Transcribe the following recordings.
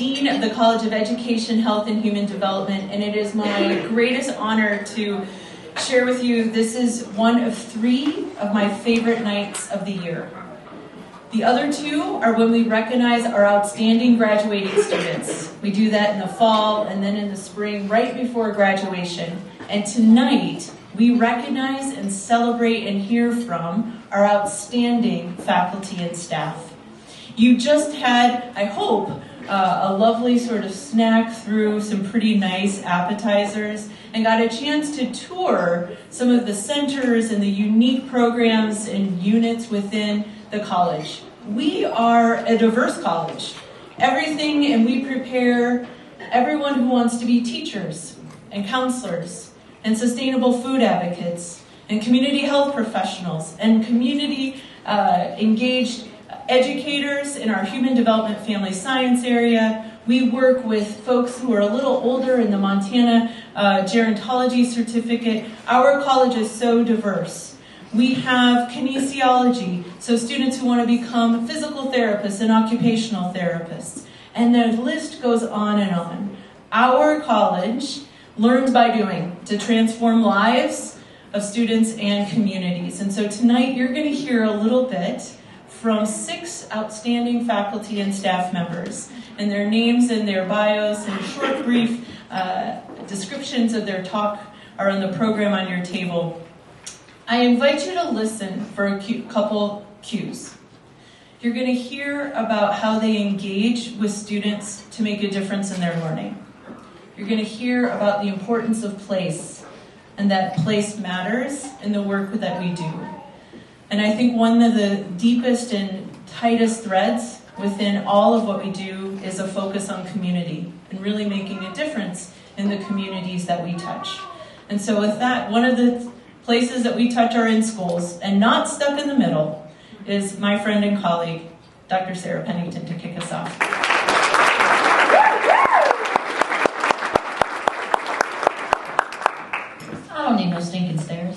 Dean of the College of Education, Health, and Human Development, and it is my greatest honor to share with you this is one of 3 of my favorite nights of the year. The other 2 are when we recognize our outstanding graduating students. We do that in the fall and then in the spring, right before graduation. And tonight, we recognize and celebrate and hear from our outstanding faculty and staff. You just had, I hope, a lovely sort of snack through some pretty nice appetizers and got a chance to tour some of the centers and the unique programs and units within the college. We are a diverse college. Everything, and we prepare everyone who wants to be teachers and counselors and sustainable food advocates and community health professionals and community engaged educators in our human development family science area. We work with folks who are a little older in the Montana gerontology certificate. Our college is so diverse. We have kinesiology, so students who want to become physical therapists and occupational therapists. And the list goes on and on. Our college learns by doing to transform lives of students and communities. And so tonight you're going to hear a little bit from 6 outstanding faculty and staff members. And their names and their bios and short, brief descriptions of their talk are on the program on your table. I invite you to listen for a couple cues. You're going to hear about how they engage with students to make a difference in their learning. You're going to hear about the importance of place and that place matters in the work that we do. And I think one of the deepest and tightest threads within all of what we do is a focus on community and really making a difference in the communities that we touch. And so with that, one of the places that we touch are in schools, and not stuck in the middle is my friend and colleague, Dr. Sarah Pennington, to kick us off. I don't need no stinking stairs.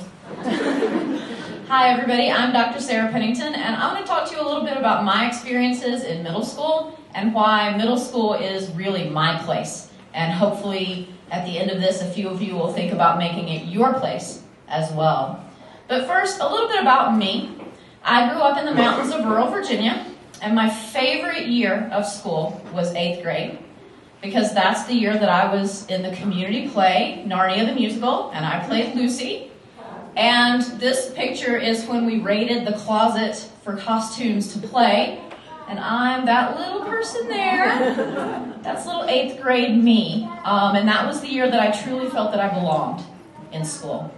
Hi everybody, I'm Dr. Sarah Pennington, and I'm going to talk to you a little bit about my experiences in middle school and why middle school is really my place. And hopefully at the end of this, a few of you will think about making it your place as well. But first, a little bit about me. I grew up in the mountains of rural Virginia, and my favorite year of school was 8th grade, because that's the year that I was in the community play, Narnia the Musical, and I played Lucy. And this picture is when we raided the closet for costumes to play, and I'm that little person there. That's little 8th grade me, and that was the year that I truly felt that I belonged in school.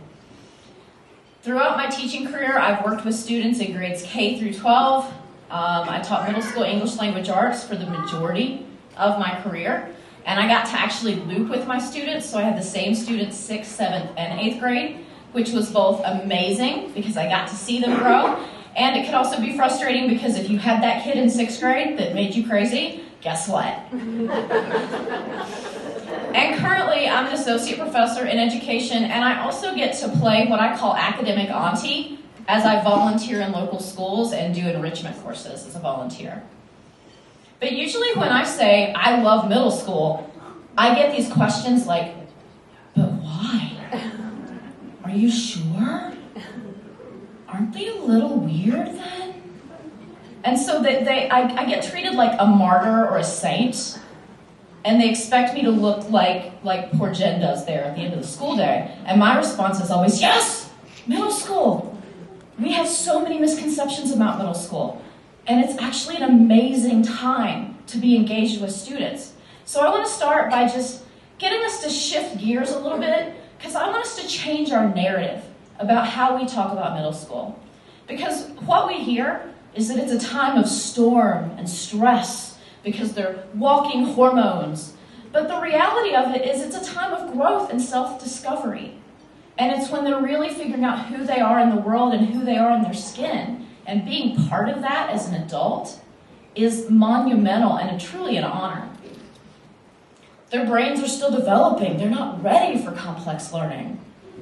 Throughout my teaching career, I've worked with students in grades K through 12. I taught middle school English language arts for the majority of my career, and I got to actually loop with my students, so I had the same students 6th, 7th, and 8th grade, which was both amazing because I got to see them grow, and it could also be frustrating because if you had that kid in 6th grade that made you crazy, guess what? And currently, I'm an associate professor in education, and I also get to play what I call academic auntie as I volunteer in local schools and do enrichment courses as a volunteer. But usually when I say I love middle school, I get these questions like, but why? Are you sure? Aren't they a little weird then? And so I get treated like a martyr or a saint, and they expect me to look like poor Jen does there at the end of the school day. And my response is always, yes, middle school. We have so many misconceptions about middle school, and it's actually an amazing time to be engaged with students. So I want to start by just getting us to shift gears a little bit, because I want us to change our narrative about how we talk about middle school. Because what we hear is that it's a time of storm and stress because they're walking hormones. But the reality of it is it's a time of growth and self-discovery. And it's when they're really figuring out who they are in the world and who they are in their skin. And being part of that as an adult is monumental and truly an honor. Their brains are still developing. They're not ready for complex learning.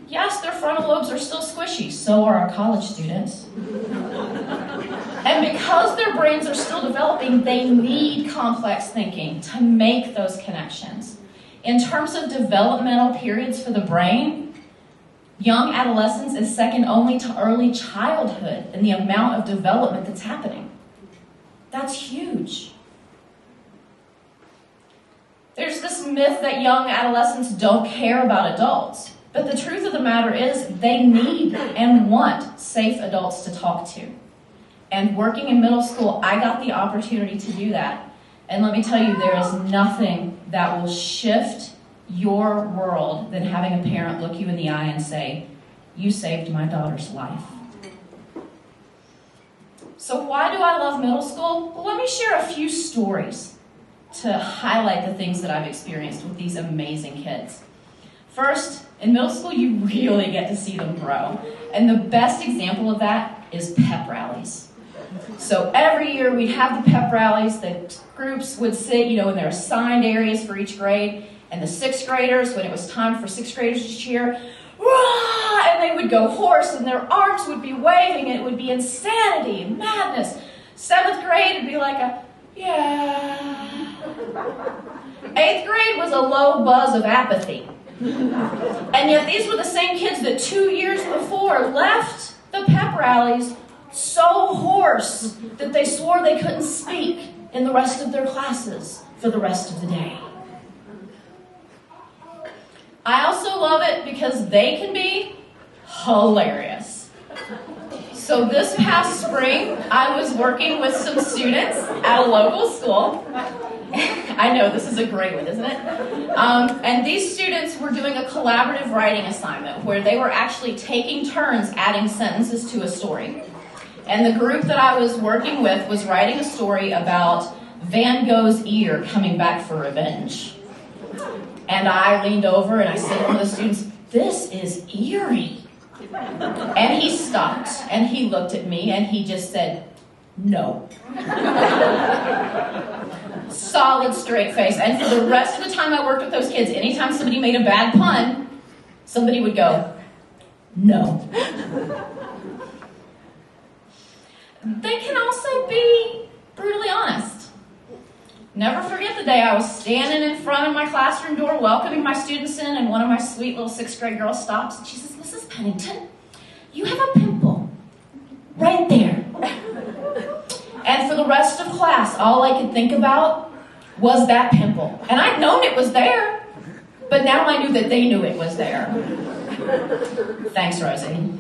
Yes, their frontal lobes are still squishy. So are our college students. And because their brains are still developing, they need complex thinking to make those connections. In terms of developmental periods for the brain, young adolescence is second only to early childhood in the amount of development that's happening. That's huge. There's this myth that young adolescents don't care about adults. But the truth of the matter is they need and want safe adults to talk to. And working in middle school, I got the opportunity to do that. And let me tell you, there is nothing that will shift your world than having a parent look you in the eye and say, "You saved my daughter's life." So why do I love middle school? Well, let me share a few stories to highlight the things that I've experienced with these amazing kids. First, in middle school, you really get to see them grow. And the best example of that is pep rallies. So every year we'd have the pep rallies. The groups would sit, in their assigned areas for each grade. And the sixth graders, when it was time for sixth graders to cheer, "Rah!" And they would go hoarse and their arms would be waving. And it would be insanity and madness. Seventh grade would be like yeah. Eighth grade was a low buzz of apathy. And yet these were the same kids that 2 years before left the pep rallies so hoarse that they swore they couldn't speak in the rest of their classes for the rest of the day. I also love it because they can be hilarious. So this past spring, I was working with some students at a local school. I know, this is a great one, isn't it? And these students were doing a collaborative writing assignment where they were actually taking turns adding sentences to a story. And the group that I was working with was writing a story about Van Gogh's ear coming back for revenge. And I leaned over and I said to one of the students, "This is eerie." And he stopped and he looked at me and he just said, "No." Solid straight face. And for the rest of the time I worked with those kids, anytime somebody made a bad pun, somebody would go, "No." They can also be brutally honest. Never forget the day I was standing in front of my classroom door welcoming my students in, and one of my sweet little sixth grade girls stops and she says, "Mrs. Pennington, you have a pimple right there." And for the rest of class, all I could think about was that pimple. And I'd known it was there, but now I knew that they knew it was there. Thanks, Rosie.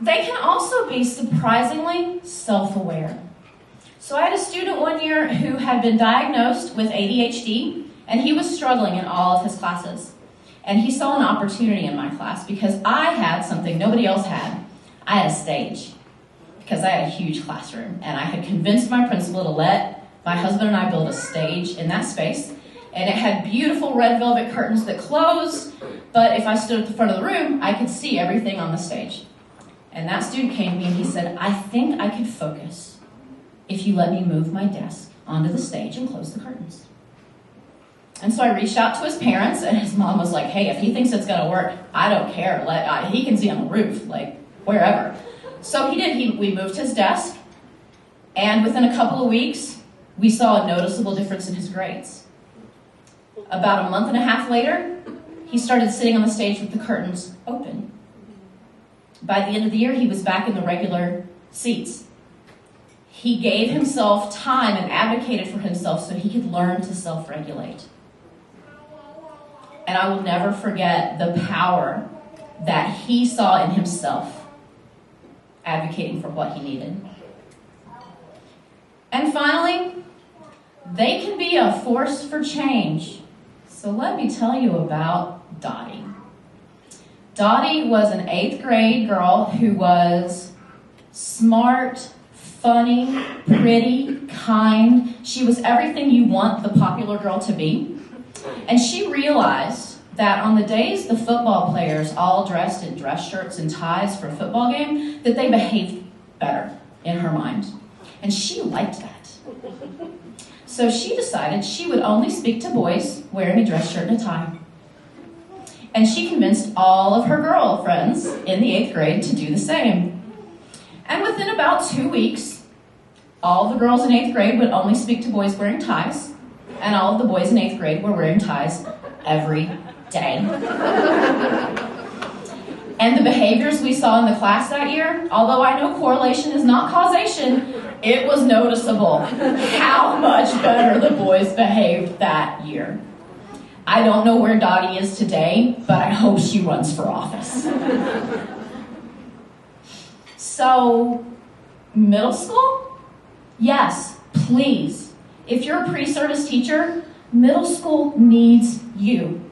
They can also be surprisingly self-aware. So I had a student one year who had been diagnosed with ADHD, and he was struggling in all of his classes. And he saw an opportunity in my class because I had something nobody else had. I had a stage because I had a huge classroom, and I had convinced my principal to let my husband and I build a stage in that space. And it had beautiful red velvet curtains that closed, but if I stood at the front of the room, I could see everything on the stage. And that student came to me and he said, "I think I could focus if you let me move my desk onto the stage and close the curtains." And so I reached out to his parents, and his mom was like, "Hey, if he thinks it's going to work, I don't care. He can see on the roof, wherever." So he did. We moved his desk, and within a couple of weeks, we saw a noticeable difference in his grades. About a month and a half later, he started sitting on the stage with the curtains open. By the end of the year, he was back in the regular seats. He gave himself time and advocated for himself so he could learn to self-regulate. And I will never forget the power that he saw in himself advocating for what he needed. And finally, they can be a force for change. So let me tell you about Dottie. Dottie was an 8th grade girl who was smart, funny, pretty, kind. She was everything you want the popular girl to be. And she realized that on the days the football players all dressed in dress shirts and ties for a football game, that they behaved better in her mind. And she liked that. So she decided she would only speak to boys wearing a dress shirt and a tie. And she convinced all of her girlfriends in the 8th grade to do the same. And within about 2 weeks, all the girls in 8th grade would only speak to boys wearing ties, and all of the boys in 8th grade were wearing ties every day. And the behaviors we saw in the class that year, although I know correlation is not causation, it was noticeable how much better the boys behaved that year. I don't know where Dottie is today, but I hope she runs for office. So, middle school? Yes, please. If you're a pre-service teacher, middle school needs you.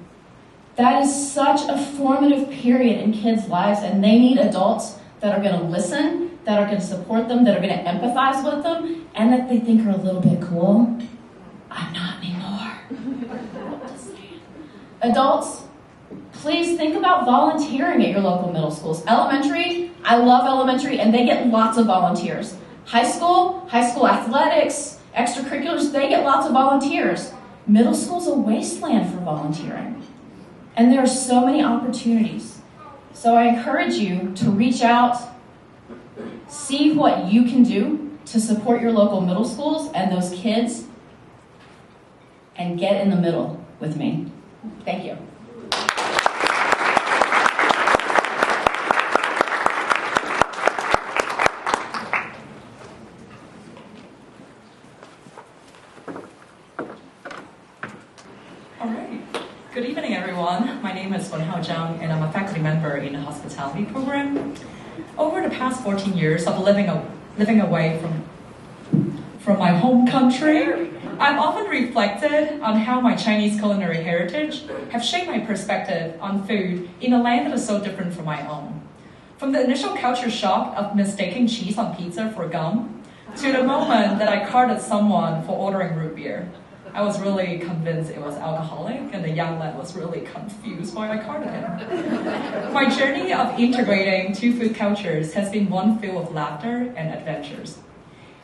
That is such a formative period in kids' lives, and they need adults that are going to listen, that are going to support them, that are going to empathize with them, and that they think are a little bit cool. I'm not anymore. Adults, please think about volunteering at your local middle schools. Elementary, I love elementary, and they get lots of volunteers. High school athletics, extracurriculars, they get lots of volunteers. Middle school's a wasteland for volunteering. And there are so many opportunities. So I encourage you to reach out, see what you can do to support your local middle schools and those kids, and get in the middle with me. Thank you. All right. Good evening, everyone. My name is Wenhao Zhang, and I'm a faculty member in the hospitality program. Over the past 14 years of living away from my home country, I've often reflected on how my Chinese culinary heritage have shaped my perspective on food in a land that is so different from my own. From the initial culture shock of mistaking cheese on pizza for gum, to the moment that I carded someone for ordering root beer. I was really convinced it was alcoholic, and the young lad was really confused why I carded him. My journey of integrating two food cultures has been one filled with laughter and adventures.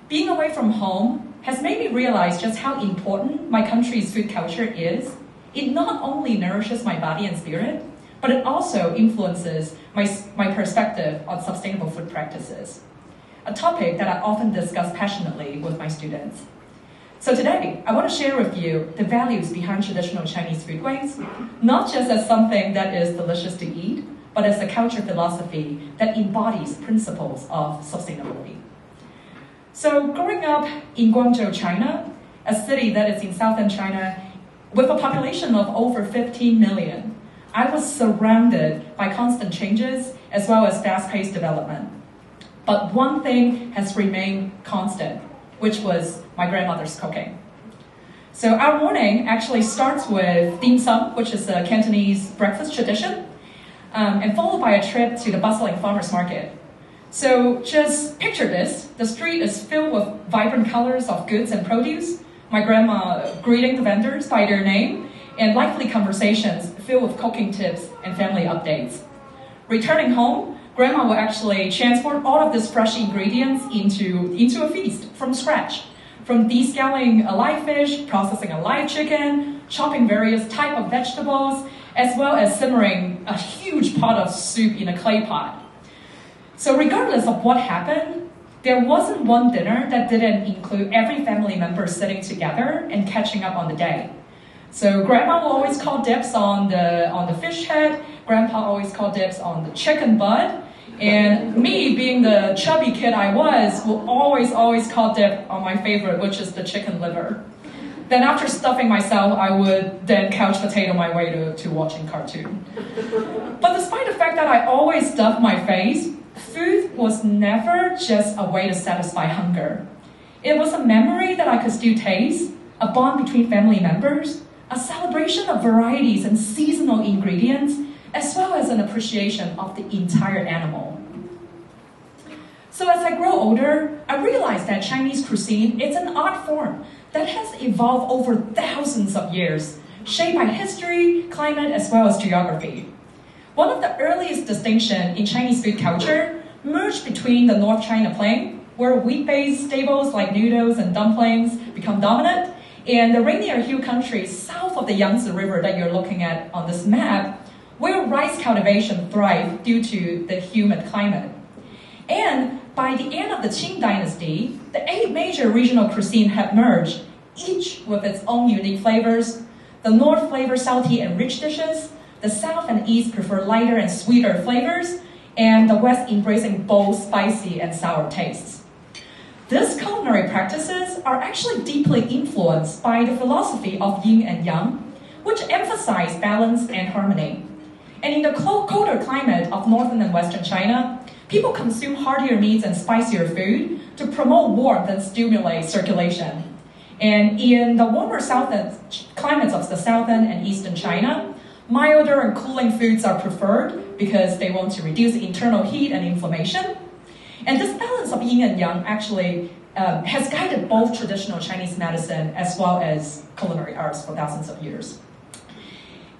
Being away from home has made me realize just how important my country's food culture is. It not only nourishes my body and spirit, but it also influences my perspective on sustainable food practices, a topic that I often discuss passionately with my students. So today, I want to share with you the values behind traditional Chinese foodways, not just as something that is delicious to eat, but as a culture philosophy that embodies principles of sustainability. So growing up in Guangzhou, China, a city that is in southern China, with a population of over 15 million, I was surrounded by constant changes as well as fast-paced development. But one thing has remained constant, which was my grandmother's cooking. So our morning actually starts with dim sum, which is a Cantonese breakfast tradition, and followed by a trip to the bustling farmers market. So just picture this. The street is filled with vibrant colors of goods and produce, my grandma greeting the vendors by their name, and lively conversations filled with cooking tips and family updates. Returning home, Grandma will actually transport all of these fresh ingredients into a feast from scratch. From descaling a live fish, processing a live chicken, chopping various types of vegetables, as well as simmering a huge pot of soup in a clay pot. So regardless of what happened, there wasn't one dinner that didn't include every family member sitting together and catching up on the day. So Grandma will always call dibs on the fish head, Grandpa always called dibs on the chicken butt, and me, being the chubby kid I was, will always call dip on my favorite, which is the chicken liver. Then after stuffing myself, I would then couch potato my way to watching cartoon. But despite the fact that I always stuffed my face, food was never just a way to satisfy hunger. It was a memory that I could still taste, a bond between family members, a celebration of varieties and seasonal ingredients, as well as an appreciation of the entire animal. So as I grow older, I realized that Chinese cuisine is an art form that has evolved over thousands of years, shaped by history, climate, as well as geography. One of the earliest distinctions in Chinese food culture merged between the North China Plain, where wheat-based staples like noodles and dumplings become dominant, and the Rainier Hill country south of the Yangtze River that you're looking at on this map, where rice cultivation thrived due to the humid climate. And by the end of the Qing dynasty, the 8 major regional cuisines had merged, each with its own unique flavors. The north favors salty and rich dishes, the south and east prefer lighter and sweeter flavors, and the west embracing bold, spicy, and sour tastes. These culinary practices are actually deeply influenced by the philosophy of yin and yang, which emphasize balance and harmony. And in the colder climate of northern and western China, people consume heartier meats and spicier food to promote warmth and stimulate circulation. And in the warmer southern climates of the southern and eastern China, milder and cooling foods are preferred because they want to reduce internal heat and inflammation. And this balance of yin and yang actually has guided both traditional Chinese medicine as well as culinary arts for thousands of years.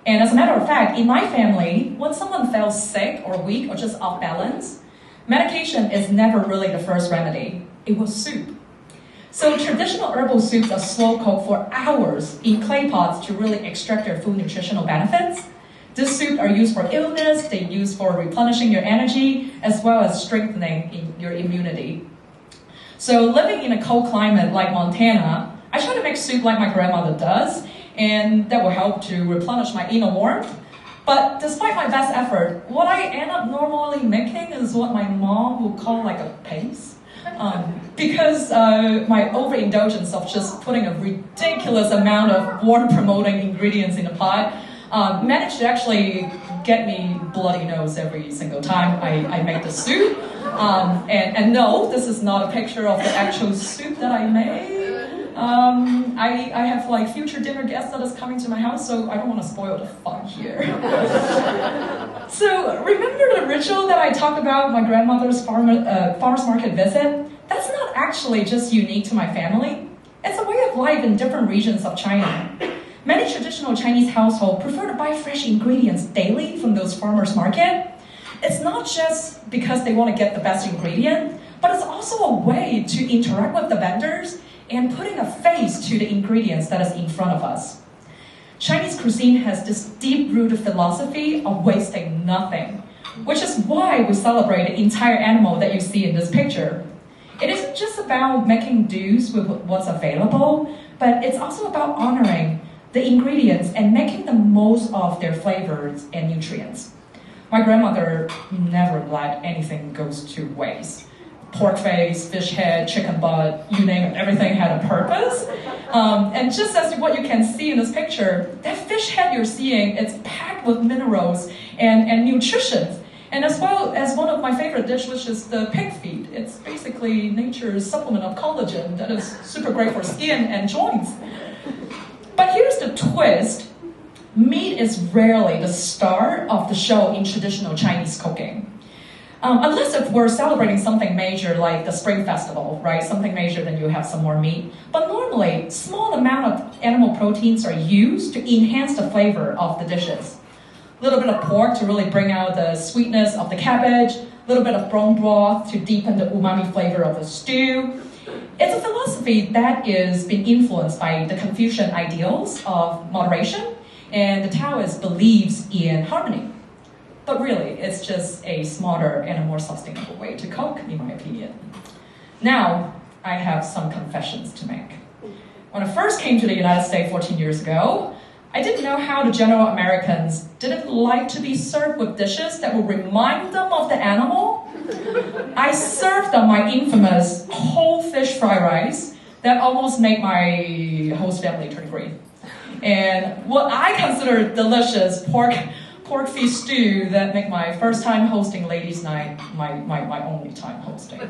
And as a matter of fact, in my family, when someone felt sick or weak or just off balance, medication is never really the first remedy. It was soup. So traditional herbal soups are slow cooked for hours in clay pots to really extract their full nutritional benefits. These soups are used for illness, they're used for replenishing your energy, as well as strengthening your immunity. So living in a cold climate like Montana, I try to make soup like my grandmother does, and that will help to replenish my inner warmth. But despite my best effort, what I end up normally making is what my mom would call like a paste. Because my overindulgence of just putting a ridiculous amount of warm-promoting ingredients in the pot managed to actually get me bloody nose every single time I make the soup. And no, this is not a picture of the actual soup that I made. I have like future dinner guests that is coming to my house, so I don't want to spoil the fun here. So remember the ritual that I talked about, my grandmother's farmer's market visit? That's not actually just unique to my family. It's a way of life in different regions of China. Many traditional Chinese households prefer to buy fresh ingredients daily from those farmers market. It's not just because they want to get the best ingredient, but it's also a way to interact with the vendors and putting a face to the ingredients that is in front of us. Chinese cuisine has this deep-rooted philosophy of wasting nothing, which is why we celebrate the entire animal that you see in this picture. It isn't just about making do's with what's available, but it's also about honoring the ingredients and making the most of their flavors and nutrients. My grandmother never let anything goes to waste. Pork face, fish head, chicken butt, you name it, everything had a purpose. And just as what you can see in this picture, that fish head you're seeing, it's packed with minerals and nutrition. And as well as one of my favorite dishes, which is the pig feet. It's basically nature's supplement of collagen that is super great for skin and joints. But here's the twist. Meat is rarely the star of the show in traditional Chinese cooking. Unless if we're celebrating something major like the Spring Festival, right? Something major, then you have some more meat. But normally, small amount of animal proteins are used to enhance the flavor of the dishes. A little bit of pork to really bring out the sweetness of the cabbage, a little bit of bone broth to deepen the umami flavor of the stew. It's a philosophy that is being influenced by the Confucian ideals of moderation, and the Taoist believes in harmony. But really, it's just a smarter and a more sustainable way to cook, in my opinion. Now, I have some confessions to make. When I first came to the United States 14 years ago, I didn't know how the general Americans didn't like to be served with dishes that would remind them of the animal. I served them my infamous whole fish fried rice that almost made my host family turn green. And what I consider delicious pork feet stew that make my first time hosting ladies' night my only time hosting.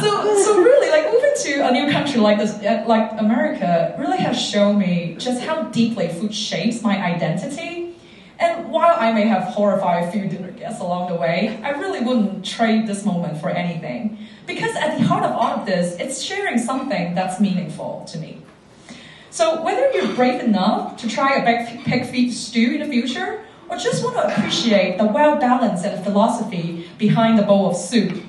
So really, like moving to a new country like this, like America, really has shown me just how deeply food shapes my identity. And while I may have horrified a few dinner guests along the way, I really wouldn't trade this moment for anything. Because at the heart of all of this, it's sharing something that's meaningful to me. So whether you're brave enough to try a pig feet stew in the future, or just want to appreciate the well-balance and the philosophy behind the bowl of soup,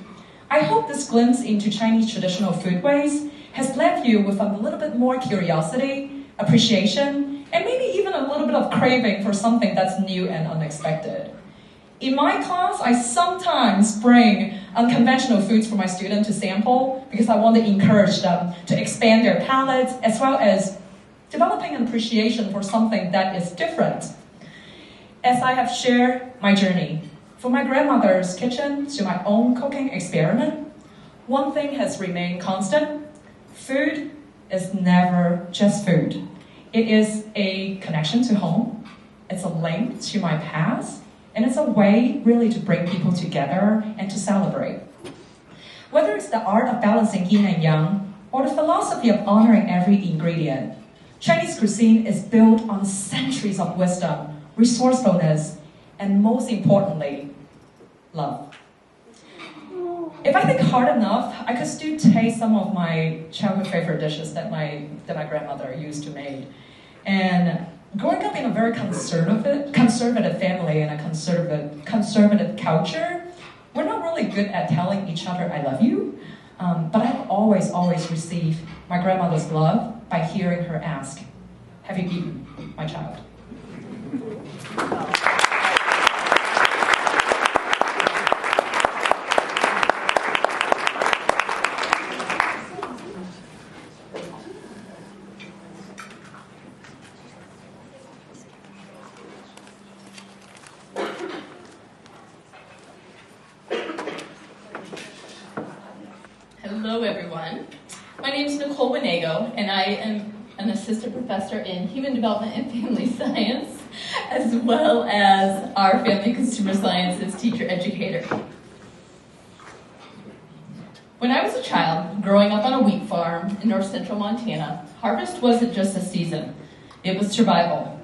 I hope this glimpse into Chinese traditional foodways has left you with a little bit more curiosity, appreciation, and maybe even a little bit of craving for something that's new and unexpected. In my class, I sometimes bring unconventional foods for my students to sample because I want to encourage them to expand their palates as well as developing an appreciation for something that is different. As I have shared my journey, from my grandmother's kitchen to my own cooking experiment, one thing has remained constant. Food is never just food. It is a connection to home, it's a link to my past, and it's a way really to bring people together and to celebrate. Whether it's the art of balancing yin and yang, or the philosophy of honoring every ingredient, Chinese cuisine is built on centuries of wisdom, resourcefulness, and most importantly, love. If I think hard enough, I could still taste some of my childhood favorite dishes that my grandmother used to make. And growing up in a very conservative family and a conservative culture, we're not really good at telling each other I love you. But I've always received my grandmother's love by hearing her ask, "Have you eaten, my child?" Hello, everyone. My name is Nicole Wanago, and I am an assistant professor in human development and family science, as well as our family consumer sciences teacher educator. When I was a child, growing up on a wheat farm in north central Montana, harvest wasn't just a season, it was survival.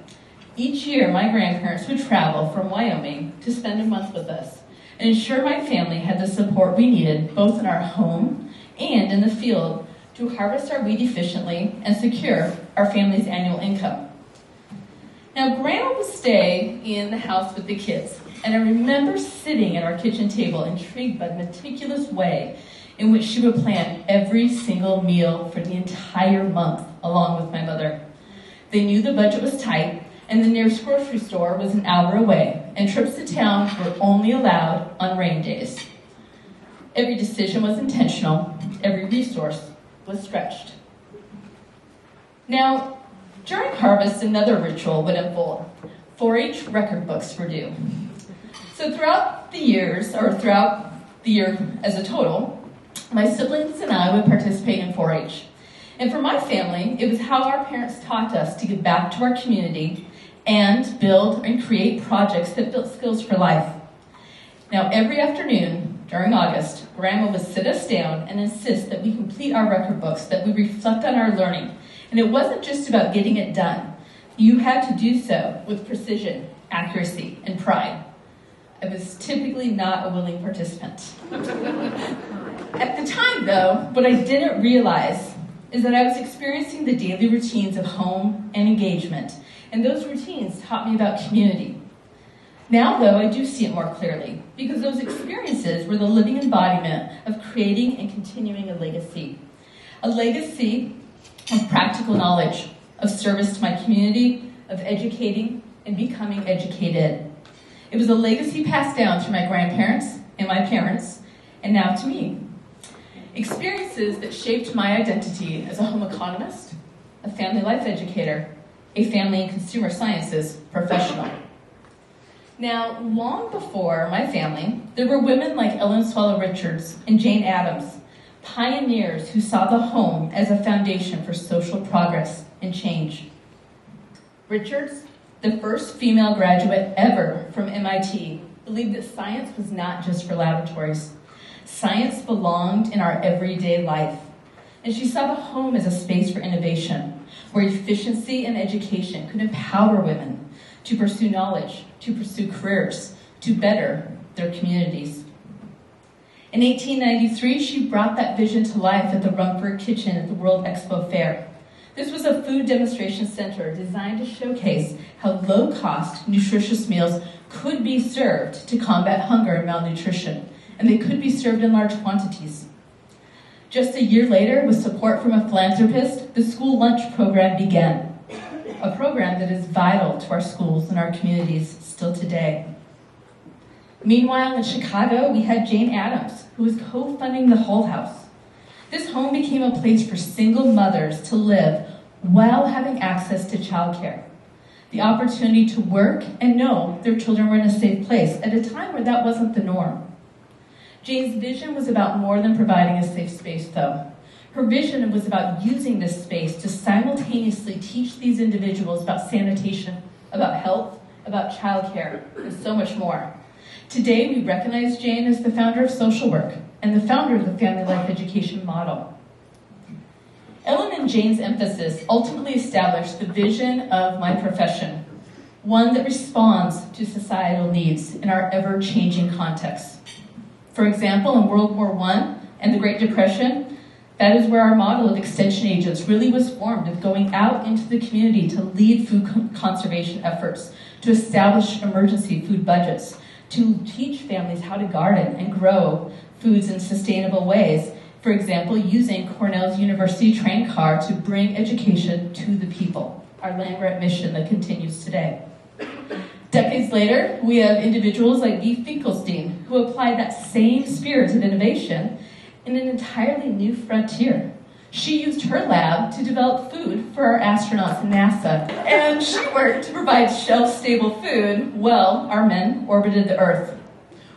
Each year, my grandparents would travel from Wyoming to spend a month with us and ensure my family had the support we needed both in our home and in the field to harvest our wheat efficiently and secure our family's annual income. Now, Grandma would stay in the house with the kids, and I remember sitting at our kitchen table intrigued by the meticulous way in which she would plan every single meal for the entire month along with my mother. They knew the budget was tight, and the nearest grocery store was an hour away, and trips to town were only allowed on rain days. Every decision was intentional, every resource was stretched. Now, during harvest, another ritual would unfold. 4-H record books were due. So throughout the year as a total, my siblings and I would participate in 4-H. And for my family, it was how our parents taught us to give back to our community and build and create projects that built skills for life. Now, every afternoon during August, Grandma would sit us down and insist that we complete our record books, that we reflect on our learning. And it wasn't just about getting it done. You had to do so with precision, accuracy, and pride. I was typically not a willing participant. At the time, though, what I didn't realize is that I was experiencing the daily routines of home and engagement, and those routines taught me about community. Now, though, I do see it more clearly, because those experiences were the living embodiment of creating and continuing a legacy of practical knowledge, of service to my community, of educating and becoming educated. It was a legacy passed down through my grandparents and my parents, and now to me. Experiences that shaped my identity as a home economist, a family life educator, a family and consumer sciences professional. Now, long before my family, there were women like Ellen Swallow Richards and Jane Addams, pioneers who saw the home as a foundation for social progress and change. Richards, the first female graduate ever from MIT, believed that science was not just for laboratories. Science belonged in our everyday life. And she saw the home as a space for innovation, where efficiency and education could empower women to pursue knowledge, to pursue careers, to better their communities. In 1893, she brought that vision to life at the Rumford Kitchen at the World Expo Fair. This was a food demonstration center designed to showcase how low-cost, nutritious meals could be served to combat hunger and malnutrition, and they could be served in large quantities. Just a year later, with support from a philanthropist, the school lunch program began. a program that is vital to our schools and our communities still today. Meanwhile, in Chicago, we had Jane Addams, who was co-funding the Hull House. This home became a place for single mothers to live while having access to childcare. The opportunity to work and know their children were in a safe place at a time where that wasn't the norm. Jane's vision was about more than providing a safe space, though. Her vision was about using this space to simultaneously teach these individuals about sanitation, about health, about childcare, and so much more. Today, we recognize Jane as the founder of social work and the founder of the family life education model. Ellen and Jane's emphasis ultimately established the vision of my profession, one that responds to societal needs in our ever-changing context. For example, in World War I and the Great Depression, that is where our model of extension agents really was formed, of going out into the community to lead food conservation efforts, to establish emergency food budgets, to teach families how to garden and grow foods in sustainable ways. For example, using Cornell's University train car to bring education to the people, our land-grant mission that continues today. Decades later, we have individuals like Guy Finkelstein, who applied that same spirit of innovation in an entirely new frontier. She used her lab to develop food for our astronauts in NASA, and she worked to provide shelf-stable food while our men orbited the Earth.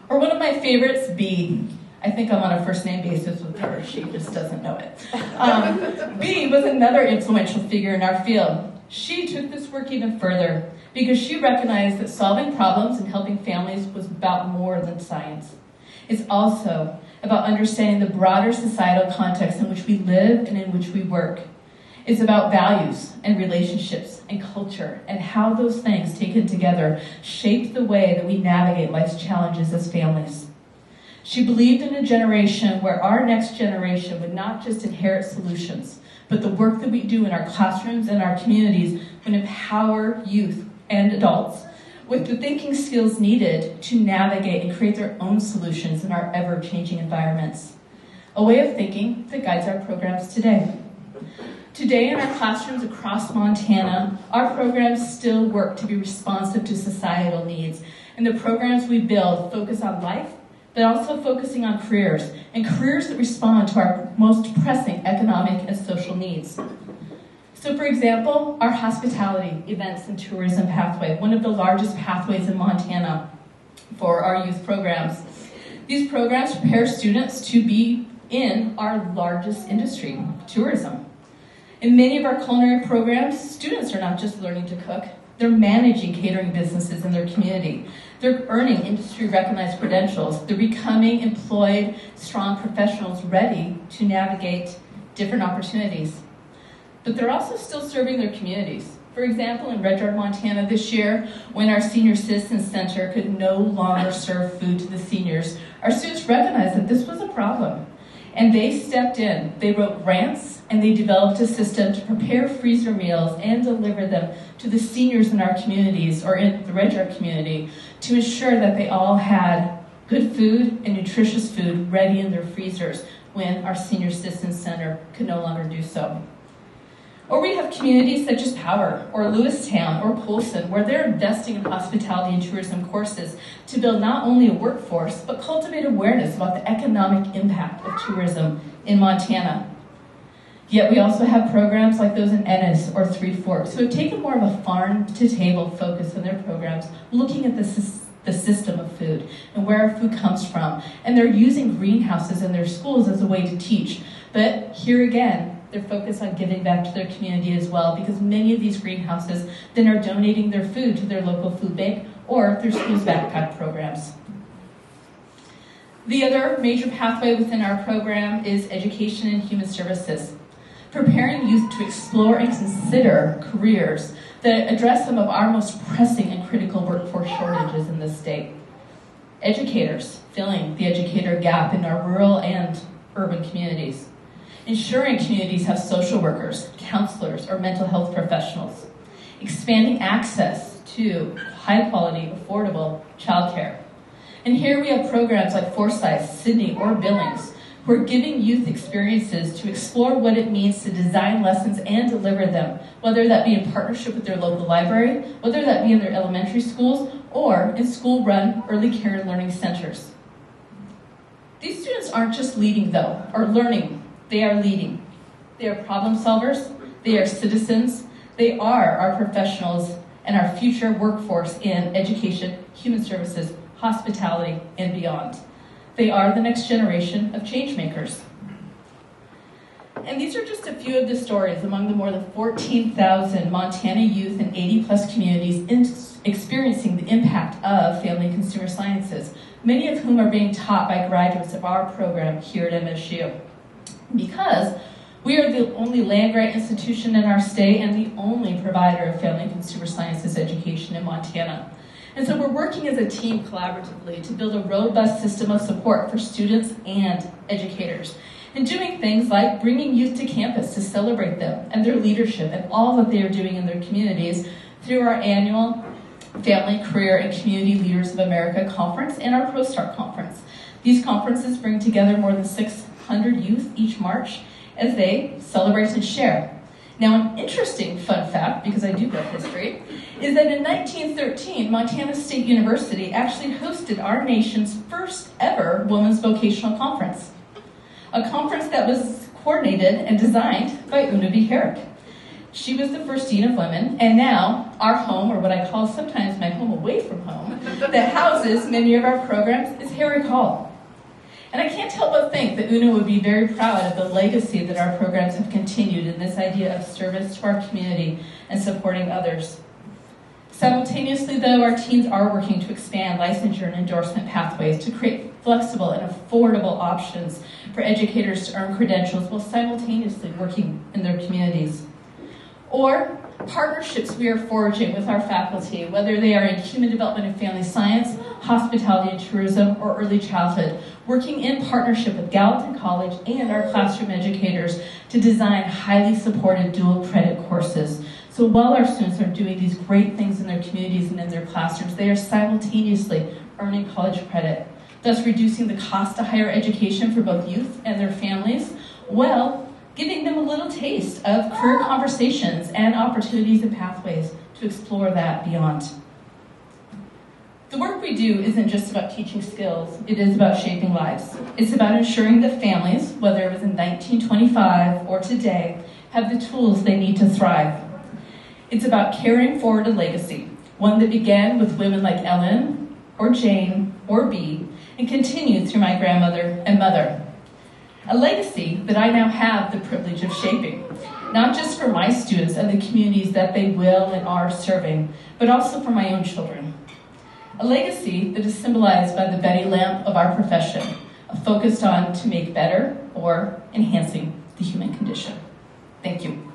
Or one of my favorites, Bee. I think I'm on a first-name basis with her. She just doesn't know it. Bee was another influential figure in our field. She took this work even further because she recognized that solving problems and helping families was about more than science. It's also about understanding the broader societal context in which we live and in which we work. It's about values and relationships and culture and how those things taken together shape the way that we navigate life's challenges as families. She believed in a generation where our next generation would not just inherit solutions, but the work that we do in our classrooms and our communities would empower youth and adults with the thinking skills needed to navigate and create their own solutions in our ever-changing environments. A way of thinking that guides our programs today. Today in our classrooms across Montana, our programs still work to be responsive to societal needs, and the programs we build focus on life, but also focusing on careers, and careers that respond to our most pressing economic and social needs. So for example, our hospitality, events, and tourism pathway, one of the largest pathways in Montana for our youth programs. These programs prepare students to be in our largest industry, tourism. In many of our culinary programs, students are not just learning to cook, they're managing catering businesses in their community. They're earning industry-recognized credentials. They're becoming employed, strong professionals ready to navigate different opportunities. But they're also still serving their communities. For example, in Red Deer, Montana this year, when our Senior Citizens Center could no longer serve food to the seniors, our students recognized that this was a problem. And they stepped in. They wrote grants, and they developed a system to prepare freezer meals and deliver them to the seniors in our communities, or in the Red Deer community, to ensure that they all had good food and nutritious food ready in their freezers when our Senior Citizens Center could no longer do so. Or we have communities such as Power, or Lewistown, or Polson, where they're investing in hospitality and tourism courses to build not only a workforce, but cultivate awareness about the economic impact of tourism in Montana. Yet we also have programs like those in Ennis or Three Forks, who have taken more of a farm-to-table focus in their programs, looking at the system of food and where our food comes from. And they're using greenhouses in their schools as a way to teach. But here again, they're focused on giving back to their community as well, because many of these greenhouses then are donating their food to their local food bank or their school's backpack programs. The other major pathway within our program is education and human services, preparing youth to explore and consider careers that address some of our most pressing and critical workforce shortages in this state. Educators, filling the educator gap in our rural and urban communities. Ensuring communities have social workers, counselors, or mental health professionals. Expanding access to high-quality, affordable childcare. And here we have programs like Forsyth, Sydney, or Billings, who are giving youth experiences to explore what it means to design lessons and deliver them, whether that be in partnership with their local library, whether that be in their elementary schools, or in school-run early care and learning centers. These students aren't just leading, though, or learning. They are leading. They are problem solvers. They are citizens. They are our professionals and our future workforce in education, human services, hospitality, and beyond. They are the next generation of change makers. And these are just a few of the stories among the more than 14,000 Montana youth and 80-plus communities experiencing the impact of family and consumer sciences, many of whom are being taught by graduates of our program here at MSU. Because we are the only land-grant institution in our state and the only provider of family and consumer sciences education in Montana. And so we're working as a team collaboratively to build a robust system of support for students and educators, and doing things like bringing youth to campus to celebrate them and their leadership and all that they are doing in their communities through our annual Family, Career, and Community Leaders of America Conference and our ProStart Conference. These conferences bring together more than 600 youth each March as they celebrate and share. Now, an interesting fun fact, because I do love history, is that in 1913, Montana State University actually hosted our nation's first ever Women's Vocational Conference, a conference that was coordinated and designed by Una B. Herrick. She was the first dean of women, and now our home, or what I call sometimes my home away from home, that houses many of our programs is Herrick Hall. And I can't help but think that Una would be very proud of the legacy that our programs have continued in this idea of service to our community and supporting others. Simultaneously, though, our teams are working to expand licensure and endorsement pathways to create flexible and affordable options for educators to earn credentials while simultaneously working in their communities. Or partnerships we are forging with our faculty, whether they are in human development and family science, hospitality and tourism, or early childhood, working in partnership with Gallatin College and our classroom educators to design highly supported dual credit courses. So while our students are doing these great things in their communities and in their classrooms, they are simultaneously earning college credit, thus reducing the cost to higher education for both youth and their families, while giving them a little taste of career conversations and opportunities and pathways to explore that beyond. The work we do isn't just about teaching skills, it is about shaping lives. It's about ensuring that families, whether it was in 1925 or today, have the tools they need to thrive. It's about carrying forward a legacy, one that began with women like Ellen, or Jane, or Bee, and continued through my grandmother and mother. A legacy that I now have the privilege of shaping, not just for my students and the communities that they will and are serving, but also for my own children. A legacy that is symbolized by the Betty lamp of our profession, focused on to make better or enhancing the human condition. Thank you.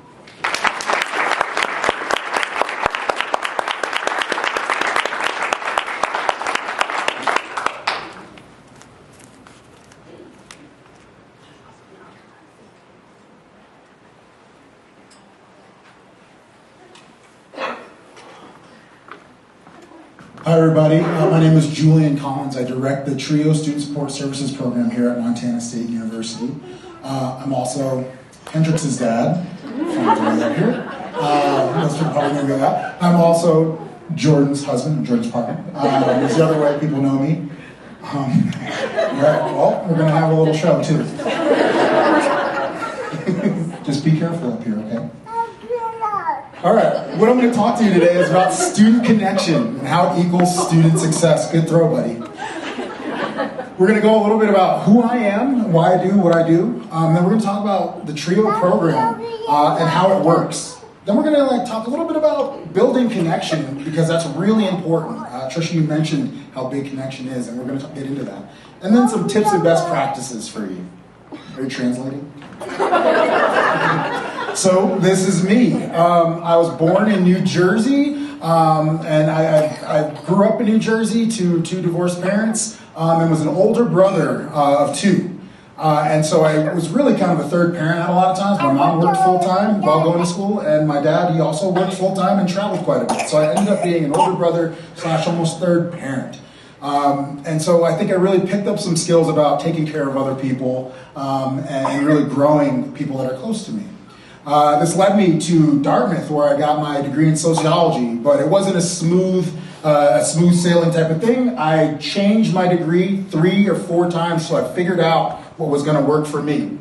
Hi everybody, my name is Jullian. I direct the TRIO Student Support Services program here at Montana State University. I'm also Hendrix's dad, up here. Most people probably know that. I'm also Jordan's husband, Jordan's partner. It's the other way people know me. Well, we're going to have a little show too. Just be careful up here, okay? All right, what I'm going to talk to you today is about student connection and how it equals student success. Good throw, buddy. We're going to go a little bit about who I am, why I do what I do. Then we're going to talk about the TRIO program and how it works. Then we're going to talk a little bit about building connection because that's really important. Trisha, you mentioned how big connection is, and we're going to get into that. And then some tips and best practices for you. Are you translating? So this is me. I was born in New Jersey, and I grew up in New Jersey to two divorced parents, and was an older brother of two. And so I was really kind of a third parent at a lot of times. My mom worked full-time while going to school, and my dad, he also worked full-time and traveled quite a bit. So I ended up being an older brother / almost third parent. And so I think I really picked up some skills about taking care of other people and really growing people that are close to me. This led me to Dartmouth, where I got my degree in sociology, but it wasn't a smooth sailing type of thing. I changed my degree 3 or 4 times so I figured out what was going to work for me.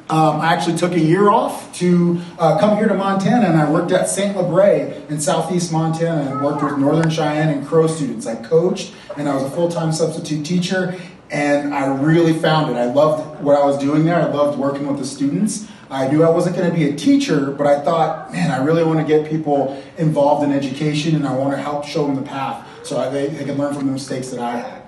I actually took a year off to come here to Montana, and I worked at St. Labray in southeast Montana and worked with Northern Cheyenne and Crow students. I coached, and I was a full-time substitute teacher, and I really found it. I loved what I was doing there. I loved working with the students. I knew I wasn't going to be a teacher, but I thought, man, I really want to get people involved in education, and I want to help show them the path so they can learn from the mistakes that I had.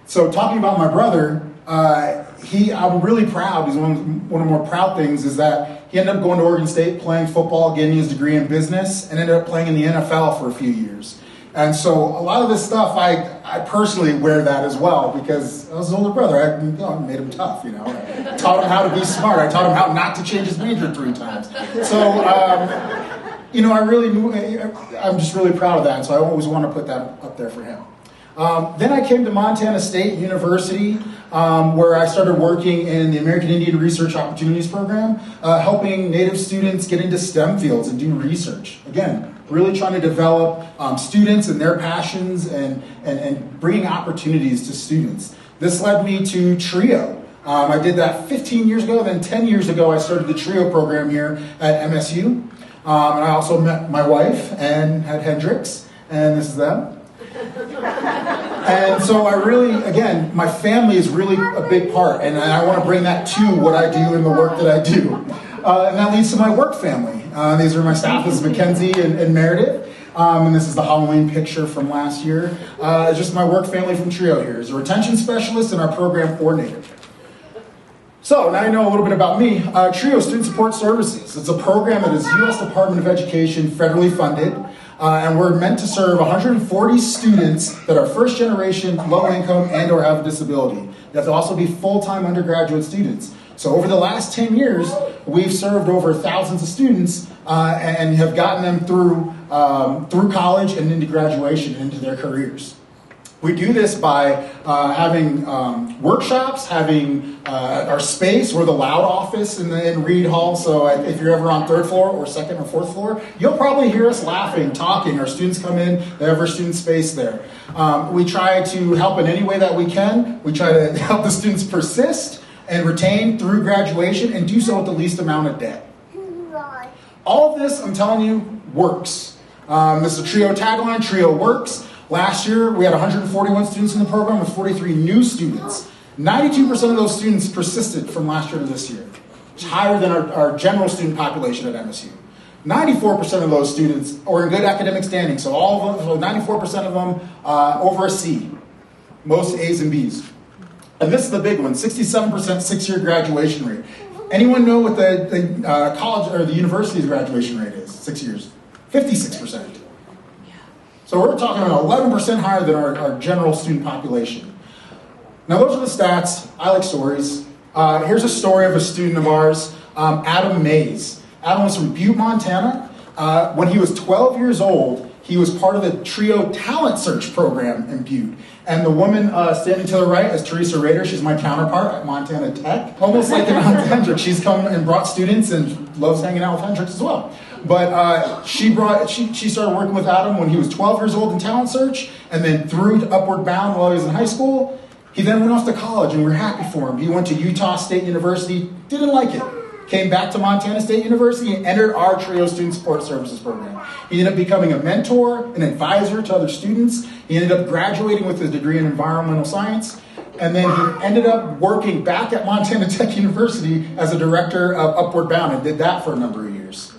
So talking about my brother, I'm really proud. He's one of the more proud things is that he ended up going to Oregon State, playing football, getting his degree in business, and ended up playing in the NFL for a few years. And so a lot of this stuff, I personally wear that as well because I was his older brother. I made him tough, I taught him how to be smart. I taught him how not to change his major 3 times. So, I'm just really proud of that. And so I always want to put that up there for him. Then I came to Montana State University, where I started working in the American Indian Research Opportunities Program, helping Native students get into STEM fields and do research. Again, really trying to develop students and their passions and bringing opportunities to students. This led me to TRIO. I did that 15 years ago. Then 10 years ago, I started the TRIO program here at MSU. And I also met my wife and had Hendrix, and this is them. And so my family is really a big part, and I want to bring that to what I do and the work that I do. And that leads to my work family. These are my staff. This is Mackenzie and Meredith. And this is the Halloween picture from last year. Just my work family from TRIO here. As a retention specialist and our program coordinator. So now you know a little bit about me. TRIO Student Support Services. It's a program that is U.S. Department of Education federally funded. And we're meant to serve 140 students that are first generation, low income, and or have a disability. They have to also be full-time undergraduate students. So over the last 10 years, we've served over thousands of students and have gotten them through college and into graduation and into their careers. We do this by having workshops, having our space. We're the loud office in Reed Hall, so if you're ever on 3rd floor or 2nd or 4th floor, you'll probably hear us laughing, talking. Our students come in, they have our student space there. We try to help in any way that we can. We try to help the students persist and retain through graduation and do so with the least amount of debt. All of this, I'm telling you, works. This is a TRIO tagline, TRIO works. Last year, we had 141 students in the program with 43 new students. 92% of those students persisted from last year to this year. It's higher than our general student population at MSU. 94% of those students are in good academic standing, so 94% of them over a C. Most A's and B's. And this is the big one, 67% 6-year graduation rate. Anyone know what the college or the university's graduation rate is? 6 years. 56%. So we're talking about 11% higher than our general student population. Now those are the stats. I like stories. Here's a story of a student of ours, Adam Mays. Adam was from Butte, Montana. When he was 12 years old, he was part of the TRIO Talent Search program in Butte. And the woman standing to the right is Teresa Rader. She's my counterpart at Montana Tech. Almost like an Hendrix. She's come and brought students and loves hanging out with Hendrix as well. But she started working with Adam when he was 12 years old in Talent Search, and then through to Upward Bound while he was in high school. He then went off to college, and we're happy for him. He went to Utah State University, didn't like it. Came back to Montana State University and entered our TRIO Student Support Services program. He ended up becoming a mentor, an advisor to other students. He ended up graduating with a degree in environmental science. And then he ended up working back at Montana Tech University as a director of Upward Bound and did that for a number of years.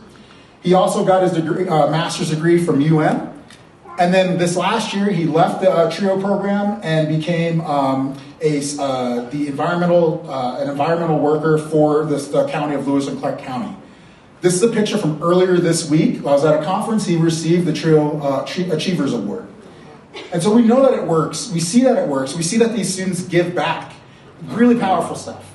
He also got his degree, master's degree from UM. And then this last year, he left the TRIO program and became an environmental worker for the county of Lewis and Clark County. This is a picture from earlier this week. I was at a conference. He received the TRIO Achievers Award. And so we know that it works. We see that it works. We see that these students give back. Really powerful stuff.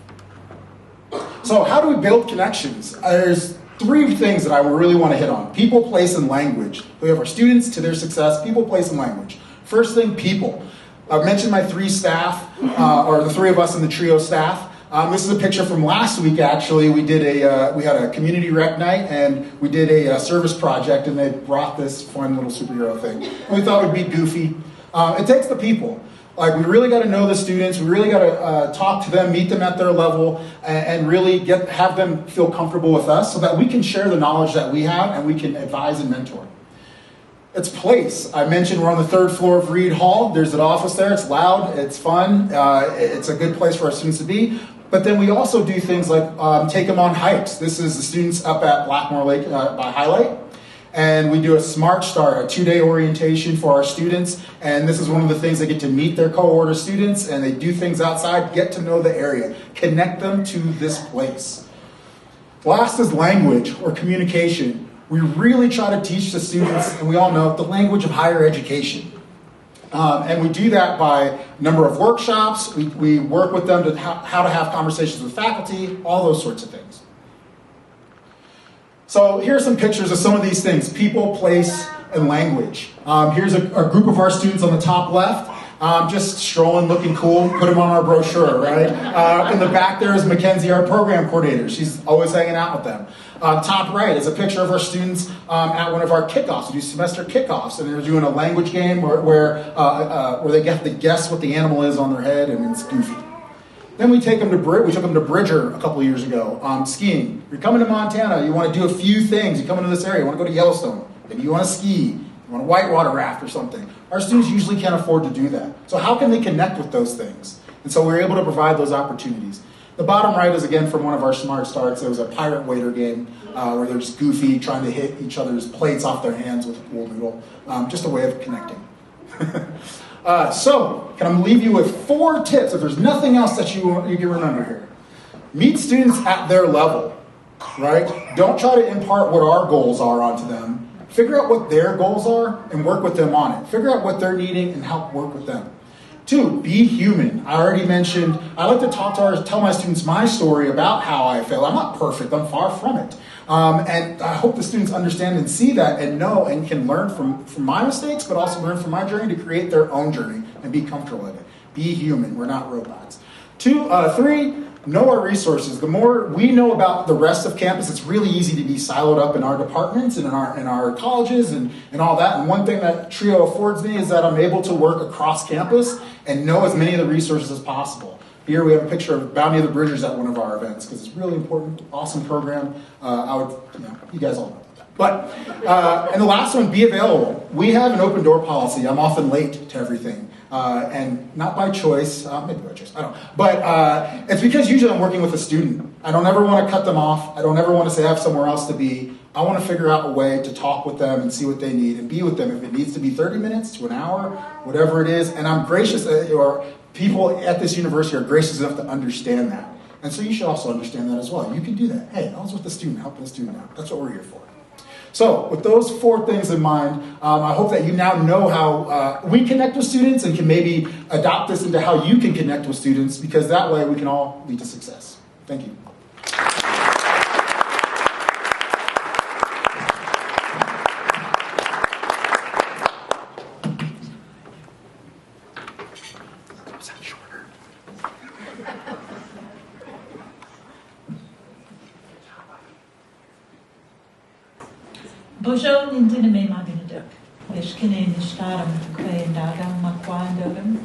So how do we build connections? There's 3 things that I really want to hit on. People, place, and language. We have our students to their success, people, place, and language. First thing, people. I mentioned my 3 staff, or the 3 of us in the trio staff. This is a picture from last week, actually. We had a community rec night, and we did a service project, and they brought this fun little superhero thing. And we thought it would be goofy. It takes the people. Like, we really got to know the students. We really got to talk to them, meet them at their level, and really have them feel comfortable with us so that we can share the knowledge that we have and we can advise and mentor. It's place. I mentioned we're on the 3rd floor of Reed Hall. There's an office there. It's loud. It's fun. It's a good place for our students to be. But then we also do things like take them on hikes. This is the students up at Blackmore Lake by Highlight. And we do a Smart Start, a 2-day orientation for our students. And this is one of the things they get to meet their cohort of students, and they do things outside, get to know the area, connect them to this place. Last is language or communication. We really try to teach the students, and we all know, the language of higher education. And we do that by a number of workshops. We work with them to how to have conversations with faculty, all those sorts of things. So here are some pictures of some of these things: people, place, and language. Here's a group of our students on the top left, just strolling, looking cool. Put them on our brochure, right? In the back there is Mackenzie, our program coordinator. She's always hanging out with them. Top right is a picture of our students at one of our kickoffs. We do semester kickoffs, and they're doing a language game where they get to guess what the animal is on their head, and it's goofy. Then we took them to Bridger a couple of years ago, skiing. You're coming to Montana, you want to do a few things. You come into this area, you want to go to Yellowstone. Maybe you want to ski, you want to whitewater raft or something. Our students usually can't afford to do that. So how can they connect with those things? And so we're able to provide those opportunities. The bottom right is, again, from one of our Smart Starts. It was a pirate waiter game where they're just goofy, trying to hit each other's plates off their hands with a pool noodle. Just a way of connecting. So, can I leave you with 4 tips, if there's nothing else that you can remember here. Meet students at their level, right? Don't try to impart what our goals are onto them. Figure out what their goals are and work with them on it. Figure out what they're needing and help work with them. 2, be human. I already mentioned, I like to tell my students my story about how I failed. I'm not perfect, I'm far from it. And I hope the students understand and see that and know and can learn from my mistakes, but also learn from my journey to create their own journey and be comfortable in it. Be human, we're not robots. 3, know our resources. The more we know about the rest of campus, it's really easy to be siloed up in our departments and in our colleges and all that. And one thing that TRIO affords me is that I'm able to work across campus and know as many of the resources as possible. Here we have a picture of Bounty of the Bridgers at one of our events because it's really important, awesome program. You guys all know that. But, and the last one, be available. We have an open door policy. I'm often late to everything. And not by choice, maybe by choice, I don't know. But it's because usually I'm working with a student. I don't ever want to cut them off. I don't ever want to say I have somewhere else to be. I want to figure out a way to talk with them and see what they need and be with them. If it needs to be 30 minutes to an hour, whatever it is. And I'm gracious, or people at this university are gracious enough to understand that. And so you should also understand that as well. You can do that. Hey, I was with the student, helping the student out. That's what we're here for. So with those 4 things in mind, I hope that you now know how we connect with students and can maybe adopt this into how you can connect with students, because that way we can all lead to success. Thank you. Bonjour, Nindina me maginaduk. Vishkine nishtaram kwe ndagam makwandogam.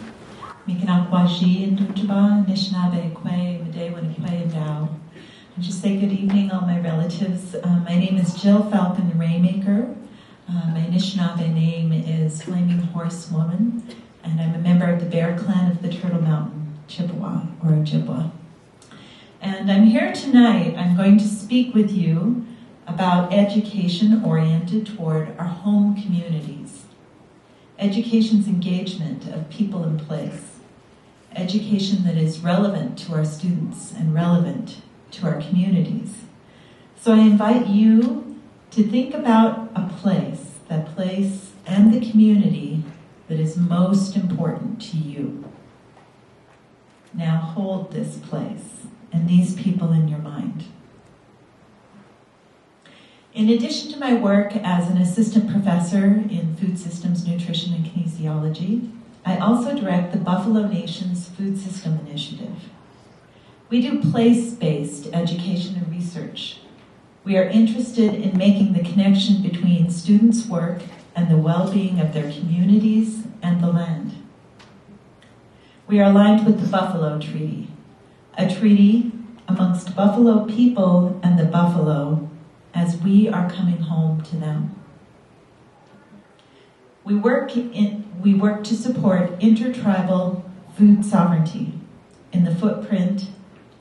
Mikanakwashi and Dutaba, Nishnabe kwe, Medewan kwe and Dao. And just say good evening, all my relatives. My name is Jill Falcon Ramaker. My Anishinaabe name is Flaming Horse Woman, and I'm a member of the Bear Clan of the Turtle Mountain, Chippewa, or Ojibwa. And I'm here tonight, I'm going to speak with you about education oriented toward our home communities. Education's engagement of people in place. Education that is relevant to our students and relevant to our communities. So I invite you to think about a place, that place and the community that is most important to you. Now hold this place and these people in your mind. In addition to my work as an assistant professor in food systems, nutrition, and kinesiology, I also direct the Buffalo Nation's Food System Initiative. We do place-based education and research. We are interested in making the connection between students' work and the well-being of their communities and the land. We are aligned with the Buffalo Treaty, a treaty amongst Buffalo people and the Buffalo as we are coming home to them. We work to support intertribal food sovereignty in the footprint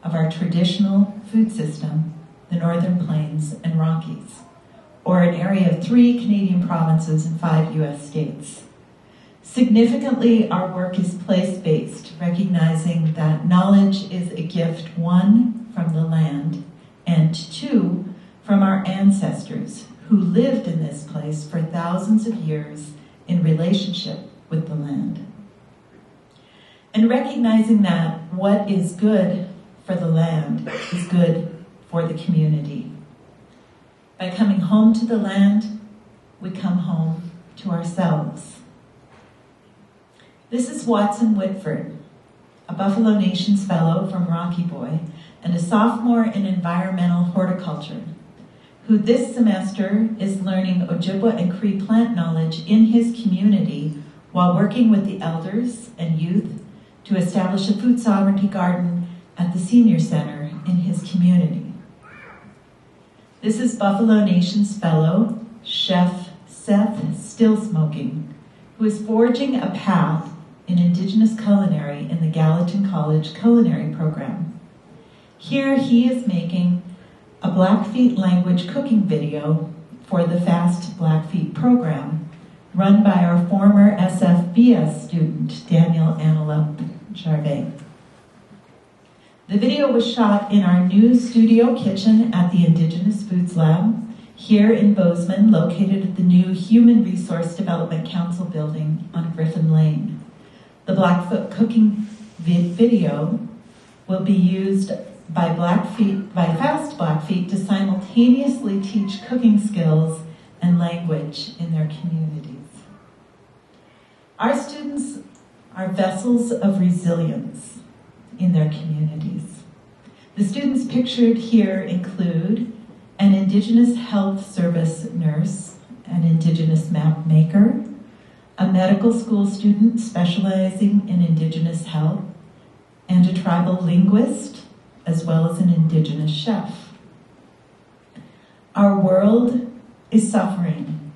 of our traditional food system, the Northern Plains and Rockies, or an area of 3 Canadian provinces and 5 U.S. states. Significantly, our work is place-based, recognizing that knowledge is a gift, 1, from the land, and 2, from our ancestors who lived in this place for thousands of years in relationship with the land. And recognizing that what is good for the land is good for the community. By coming home to the land, we come home to ourselves. This is Watson Whitford, a Buffalo Nations Fellow from Rocky Boy and a sophomore in environmental horticulture, who this semester is learning Ojibwa and Cree plant knowledge in his community while working with the elders and youth to establish a food sovereignty garden at the senior center in his community. This is Buffalo Nations Fellow, Chef Seth Stillsmoking, who is forging a path in Indigenous culinary in the Gallatin College culinary program. Here he is making a Blackfeet language cooking video for the Fast Blackfeet program run by our former SFBS student, Daniel Antelope Jarvet. The video was shot in our new studio kitchen at the Indigenous Foods Lab here in Bozeman, located at the new Human Resource Development Council building on Griffin Lane. The Blackfoot cooking video will be used by Fast Blackfeet to simultaneously teach cooking skills and language in their communities. Our students are vessels of resilience in their communities. The students pictured here include an Indigenous health service nurse, an Indigenous map maker, a medical school student specializing in Indigenous health, and a tribal linguist, as well as an Indigenous chef. Our world is suffering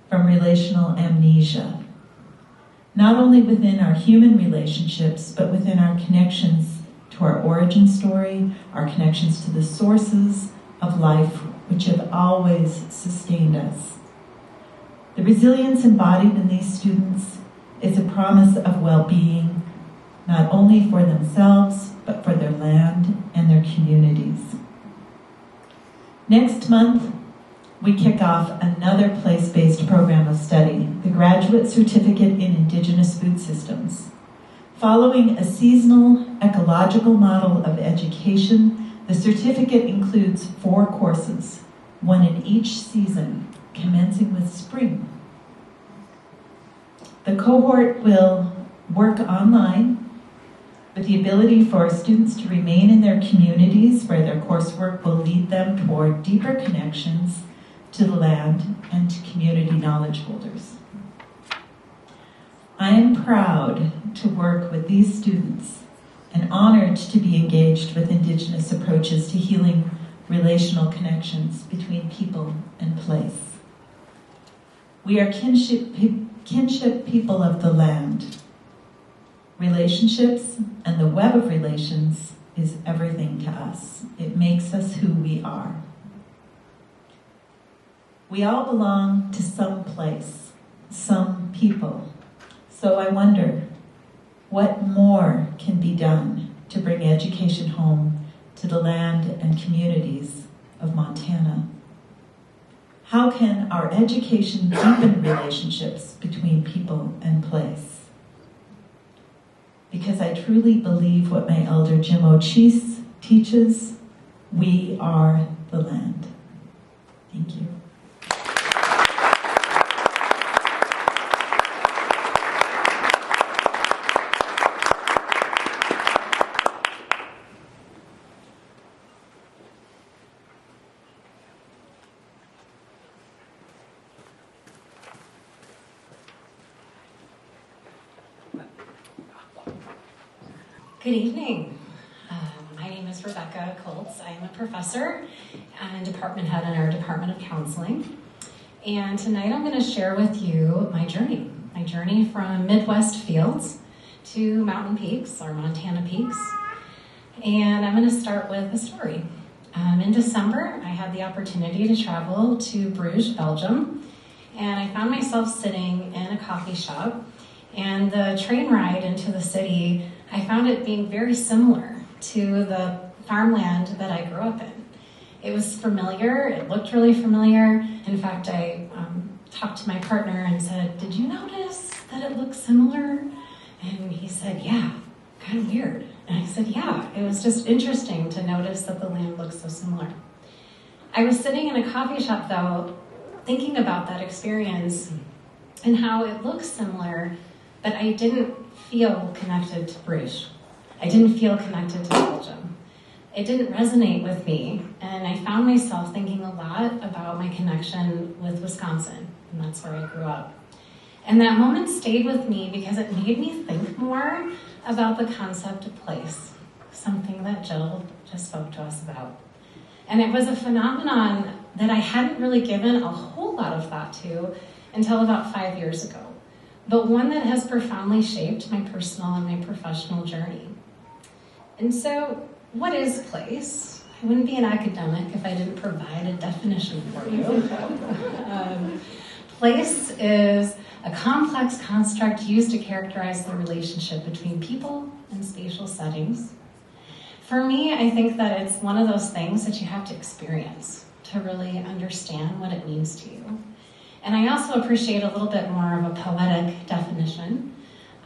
from relational amnesia, not only within our human relationships, but within our connections to our origin story, our connections to the sources of life which have always sustained us. The resilience embodied in these students is a promise of well-being, not only for themselves, but for their land and their communities. Next month, we kick off another place-based program of study, the Graduate Certificate in Indigenous Food Systems. Following a seasonal ecological model of education, the certificate includes 4 courses, 1 in each season, commencing with spring. The cohort will work online with the ability for students to remain in their communities where their coursework will lead them toward deeper connections to the land and to community knowledge holders. I am proud to work with these students and honored to be engaged with Indigenous approaches to healing relational connections between people and place. We are kinship people of the land. Relationships and the web of relations is everything to us. It makes us who we are. We all belong to some place, some people. So I wonder, what more can be done to bring education home to the land and communities of Montana? How can our education deepen relationships between people and place? Because I truly believe what my elder Jim O'Cheese teaches, we are the land. Thank you. Good evening. My name is Rebecca Koltz. I am a professor and department head in our Department of Counseling. And tonight I'm going to share with you my journey from Midwest fields to mountain peaks or Montana peaks. And I'm going to start with a story. In December, I had the opportunity to travel to Bruges, Belgium, and I found myself sitting in a coffee shop, and the train ride into the city, I found it being very similar to the farmland that I grew up in. It was familiar, it looked really familiar. In fact, I talked to my partner and said, "Did you notice that it looks similar?" And he said, "Yeah, kind of weird." And I said, "Yeah, it was just interesting to notice that the land looks so similar." I was sitting in a coffee shop though, thinking about that experience and how it looks similar, but I didn't feel connected to Bruges. I didn't feel connected to Belgium. It didn't resonate with me, and I found myself thinking a lot about my connection with Wisconsin, and that's where I grew up. And that moment stayed with me because it made me think more about the concept of place, something that Jill just spoke to us about. And it was a phenomenon that I hadn't really given a whole lot of thought to until about 5 years ago, but one that has profoundly shaped my personal and my professional journey. And so, what is place? I wouldn't be an academic if I didn't provide a definition for you. Place is a complex construct used to characterize the relationship between people and spatial settings. For me, I think that it's one of those things that you have to experience to really understand what it means to you. And I also appreciate a little bit more of a poetic definition.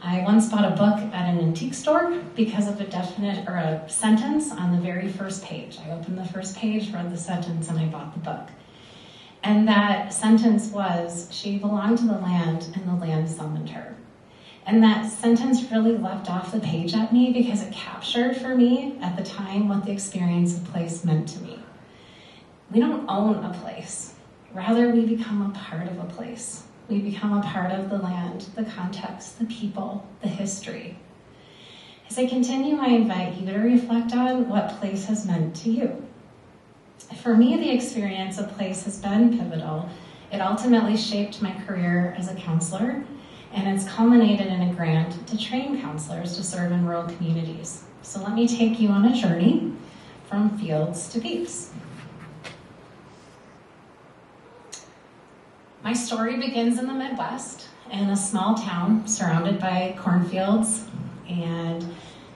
I once bought a book at an antique store because of a sentence on the very first page. I opened the first page, read the sentence, and I bought the book. And that sentence was, "She belonged to the land, and the land summoned her." And that sentence really leapt off the page at me because it captured for me at the time what the experience of place meant to me. We don't own a place. Rather, we become a part of a place. We become a part of the land, the context, the people, the history. As I continue, I invite you to reflect on what place has meant to you. For me, the experience of place has been pivotal. It ultimately shaped my career as a counselor, and it's culminated in a grant to train counselors to serve in rural communities. So let me take you on a journey from fields to peaks. My story begins in the Midwest, in a small town surrounded by cornfields, and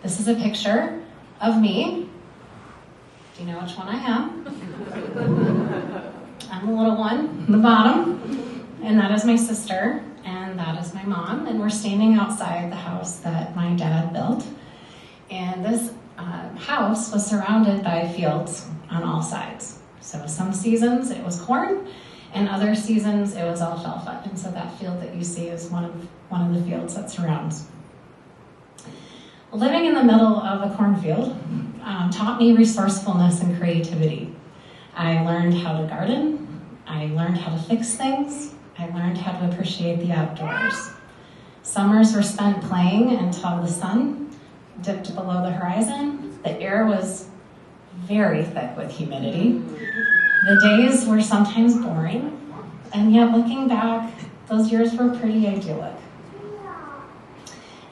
this is a picture of me. Do you know which one I am? I'm the little one in the bottom, and that is my sister, and that is my mom, and we're standing outside the house that my dad built, and this house was surrounded by fields on all sides. So some seasons it was corn, and other seasons it was alfalfa, and so that field that you see is one of the fields that surrounds. Living in the middle of a cornfield taught me resourcefulness and creativity. I learned how to garden, I learned how to fix things, I learned how to appreciate the outdoors. Summers were spent playing until the sun dipped below the horizon. The air was very thick with humidity. The days were sometimes boring, and yet looking back, those years were pretty idyllic.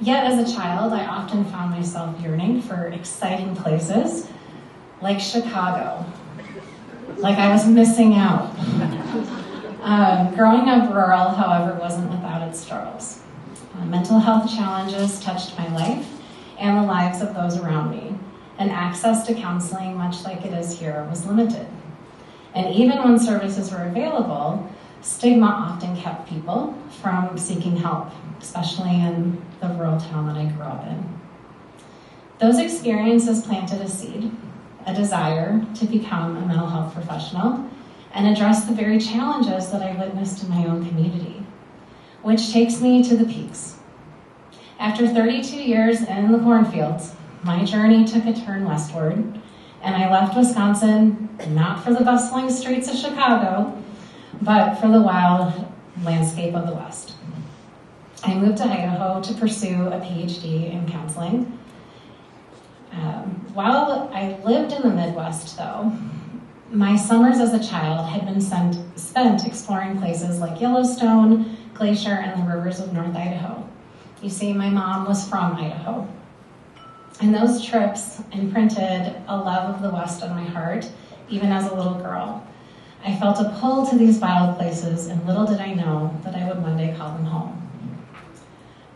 Yet as a child, I often found myself yearning for exciting places like Chicago, like I was missing out. Growing up rural, however, wasn't without its struggles. Mental health challenges touched my life and the lives of those around me, and access to counseling, much like it is here, was limited. And even when services were available, stigma often kept people from seeking help, especially in the rural town that I grew up in. Those experiences planted a seed, a desire to become a mental health professional and address the very challenges that I witnessed in my own community, which takes me to the peaks. After 32 years in the cornfields, my journey took a turn westward, and I left Wisconsin not for the bustling streets of Chicago, but for the wild landscape of the West. I moved to Idaho to pursue a PhD in counseling, While I lived in the Midwest, though, my summers as a child had been spent exploring places like Yellowstone, Glacier, and the rivers of North Idaho. You see, my mom was from Idaho. And those trips imprinted a love of the West on my heart, even as a little girl. I felt a pull to these wild places, and little did I know that I would one day call them home.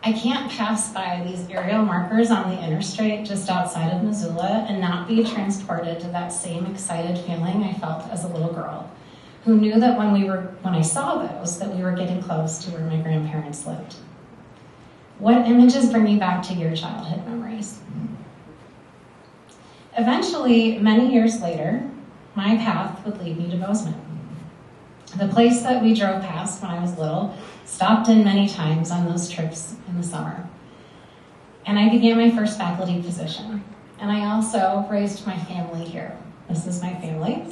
I can't pass by these aerial markers on the interstate just outside of Missoula and not be transported to that same excited feeling I felt as a little girl, who knew that when I saw those, that we were getting close to where my grandparents lived. What images bring you back to your childhood memories? Eventually, many years later, my path would lead me to Bozeman. The place that we drove past when I was little, stopped in many times on those trips in the summer. And I began my first faculty position. And I also raised my family here. This is my family.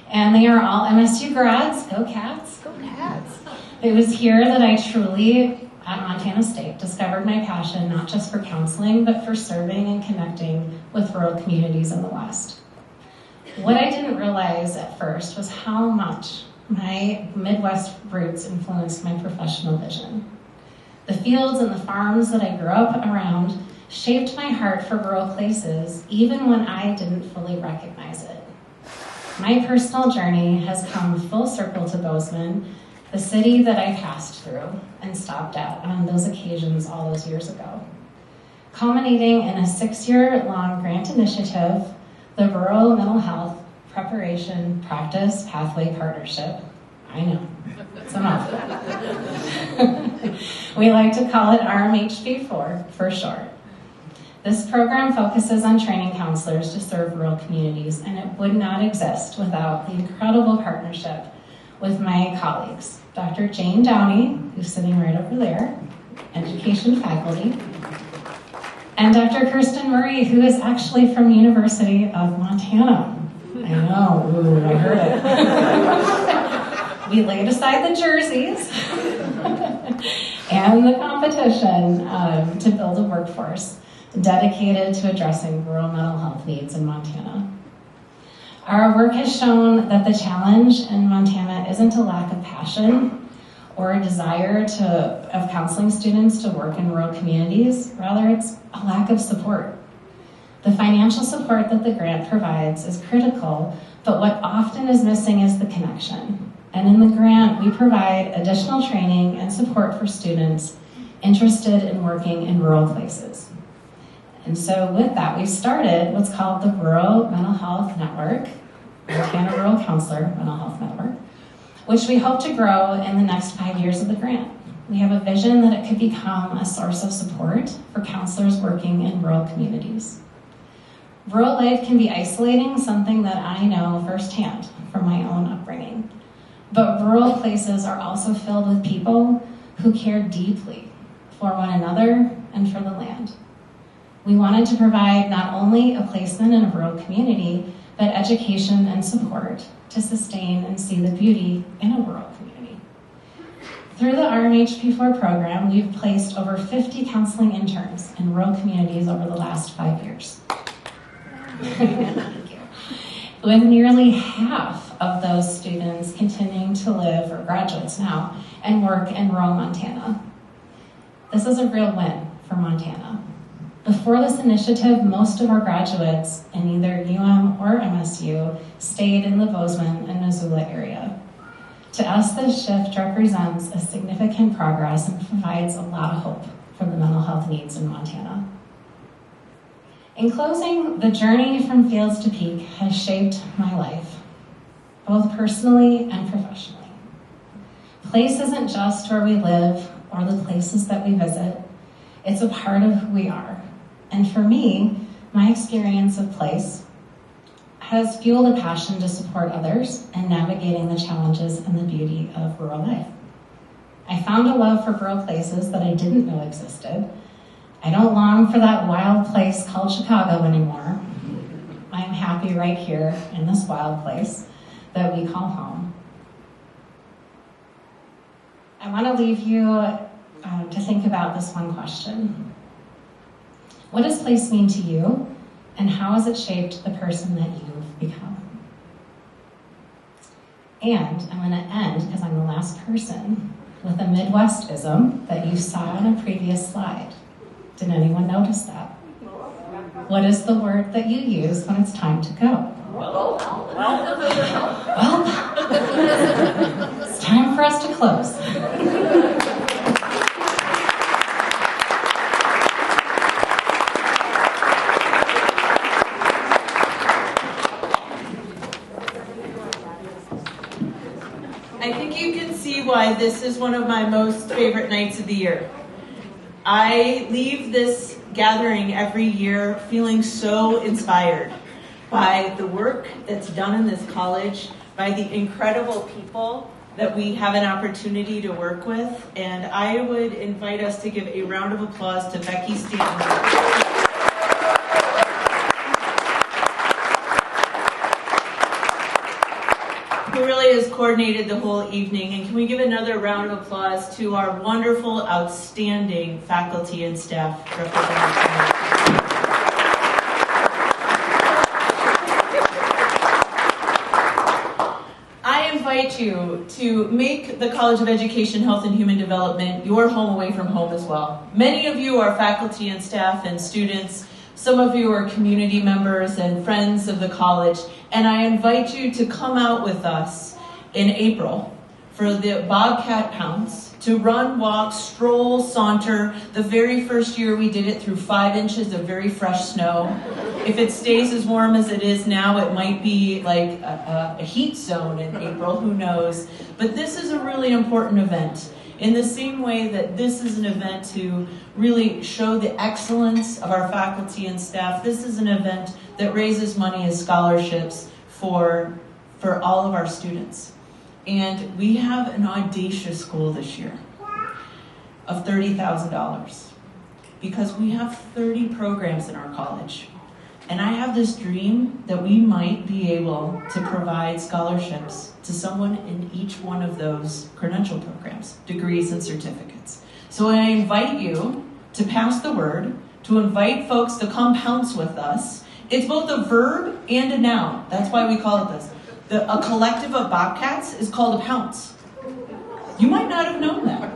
And they are all MSU grads. Go Cats. Go Cats. It was here that I truly, at Montana State, discovered my passion not just for counseling, but for serving and connecting with rural communities in the West. What I didn't realize at first was how much my Midwest roots influenced my professional vision. The fields and the farms that I grew up around shaped my heart for rural places, even when I didn't fully recognize it. My personal journey has come full circle to Bozeman, the city that I passed through and stopped at on those occasions all those years ago, culminating in a 6-year-long grant initiative, the Rural Mental Health Preparation Practice Pathway Partnership. I know, it's a mouthful. We like to call it RMHP4 for short. This program focuses on training counselors to serve rural communities, and it would not exist without the incredible partnership with my colleagues, Dr. Jane Downey, who's sitting right over there, education faculty, and Dr. Kirsten Murray, who is actually from University of Montana. I know, ooh, I heard it. We laid aside the jerseys and the competition to build a workforce dedicated to addressing rural mental health needs in Montana. Our work has shown that the challenge in Montana isn't a lack of passion or a desire of counseling students to work in rural communities. Rather, it's a lack of support. The financial support that the grant provides is critical, but what often is missing is the connection. And in the grant, we provide additional training and support for students interested in working in rural places. And so with that, we started what's called the Rural Mental Health Network, Montana Rural Counselor Mental Health Network, which we hope to grow in the next 5 years of the grant. We have a vision that it could become a source of support for counselors working in rural communities. Rural life can be isolating, something that I know firsthand from my own upbringing. But rural places are also filled with people who care deeply for one another and for the land. We wanted to provide not only a placement in a rural community, but education and support to sustain and see the beauty in a rural community. Through the RMHP4 program, we've placed over 50 counseling interns in rural communities over the last 5 years. Thank you. With nearly half of those students continuing to live, or graduates now, and work in rural Montana. This is a real win for Montana. Before this initiative, most of our graduates in either UM or MSU stayed in the Bozeman and Missoula area. To us, this shift represents a significant progress and provides a lot of hope for the mental health needs in Montana. In closing, the journey from fields to peak has shaped my life, both personally and professionally. Place isn't just where we live or the places that we visit. It's a part of who we are. And for me, my experience of place has fueled a passion to support others and navigating the challenges and the beauty of rural life. I found a love for rural places that I didn't know existed. I don't long for that wild place called Chicago anymore. I'm happy right here in this wild place that we call home. I want to leave you to think about this one question. What does place mean to you, And how has it shaped the person that you've become? And I'm going to end, because I'm the last person, with a Midwestism that you saw on a previous slide. Did anyone notice that? What is the word that you use when it's time to go? Well, it's time for us to close. I think you can see why this is one of my most favorite nights of the year. I leave this gathering every year feeling so inspired by the work that's done in this college, by the incredible people that we have an opportunity to work with. And I would invite us to give a round of applause to Becky Stanton, who really has coordinated the whole evening. And can we give another round of applause to our wonderful, outstanding faculty and staff representing. I invite you to make the College of Education, Health, and Human Development your home away from home as well. Many of you are faculty and staff and students. Some of you are community members and friends of the college, and I invite you to come out with us in April for the Bobcat Pounce, to run, walk, stroll, saunter. The very first year we did it through 5 inches of very fresh snow. If it stays as warm as it is now, it might be like a heat zone in April, who knows. But this is a really important event. In the same way that this is an event to really show the excellence of our faculty and staff, this is an event that raises money as scholarships for all of our students. And we have an audacious goal this year of $30,000 because we have 30 programs in our college. And I have this dream that we might be able to provide scholarships to someone in each one of those credential programs, degrees and certificates. So I invite you to pass the word, to invite folks to come pounce with us. It's both a verb and a noun. That's why we call it this. A collective of bobcats is called a pounce. You might not have known that.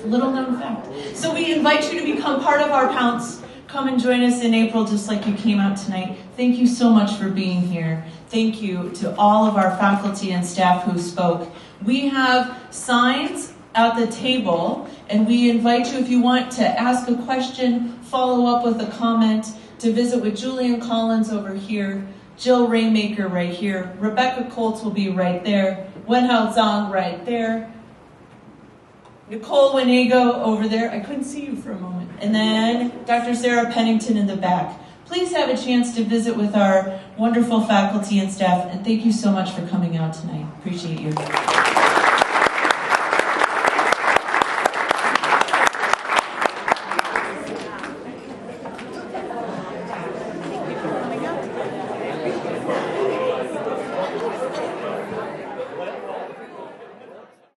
Little known fact. So we invite you to become part of our pounce. Come and join us in April, just like you came out tonight. Thank you so much for being here. Thank you to all of our faculty and staff who spoke. We have signs at the table, and we invite you, if you want to ask a question, follow up with a comment, to visit with Jullian Collins over here, Jill Ramaker right here, Rebecca Koltz will be right there, Wenhao Zhang right there, Nicole Wanago over there. I couldn't see you for a moment. And then Dr. Sarah Pennington in the back. Please have a chance to visit with our wonderful faculty and staff, and thank you so much for coming out tonight. Appreciate you.